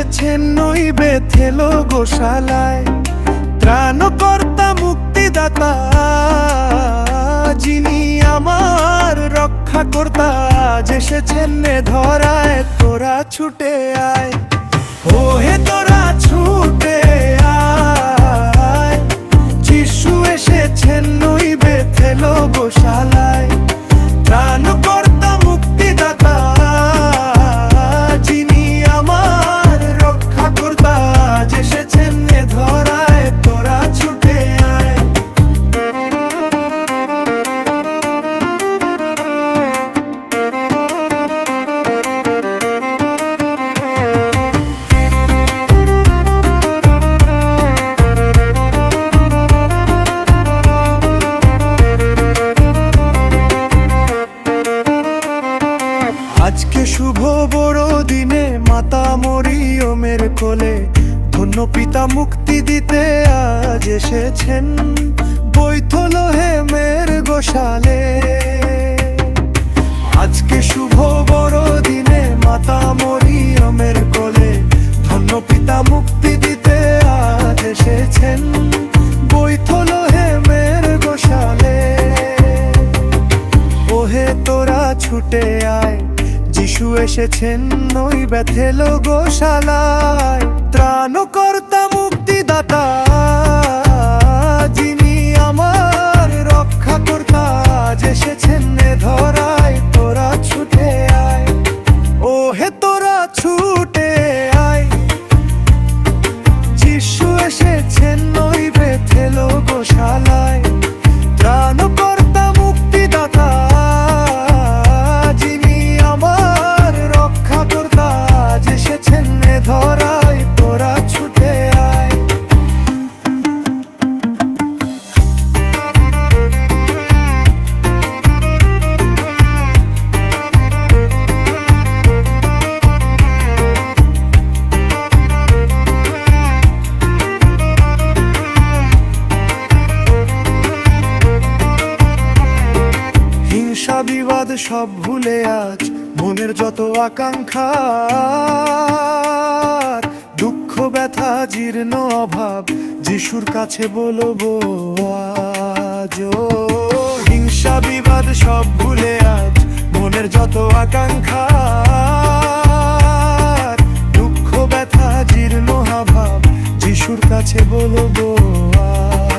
এসেছেন নই বেথেলো গোশালায়। ত্রাণকর্তা মুক্তিদাতা, যিনি আমার রক্ষা কর্তা, আজ এসেছেন এ ধরায়। তোরা ছুটে আয়, ও হে তোরা ছুটে আয়, যিশু এসেছেন নই বেথেলো গোশালায়। ত্রাণকর্তা মুক্তিদাতা, যিনি আমার রক্ষা কর্তা, আজ এসেছেন এ ধরায়। তোরা ছুটে আয়। আজকে শুভ বড়দিনে মাতা মরিয়মের কোলে ধন্য পিতা মুক্তি দিতে আজ এসেছেন বৈথলেহেমের গোশালে। আজকে শুভ বড়দিনে মাতা মরিয়মের কোলে ধন্য পিতা মুক্তি দিতে আজ এসেছেন বৈথলেহেমের গোশালে। ওহে তোরা ছুটে আয়, যিশু এসেছেন নই বেথেলো গোশালায়। ত্রাণকর্তা মুক্তিদাতা, যিনি আমার রক্ষা কর্তা, আজ এসেছেন এ ধরায়। তোরা ছুটে আয়, ও হে তোরা ছুটে আয়, যিশু এসেছেন নই বেথেলো গোশালায়। ত্রাণকর্তা মুক্তিদাতা, যিনি আমার রক্ষা কর্তা, আজ এসেছেন এ ধরায়। তোরা ছুটে আয়। হিংসা বিবাদ সব ভুলে আজ মনের যত আকাঙ্ক্ষা, দুঃখ ব্যথা জীর্ণ অভাব যিশুর কাছে বলবো আজ। হিংসা বিবাদ সব ভুলে আজ মনের যত আকাঙ্ক্ষা, দুঃখ ব্যথা জীর্ণ অভাব যিশুর কাছে বলবো আজ।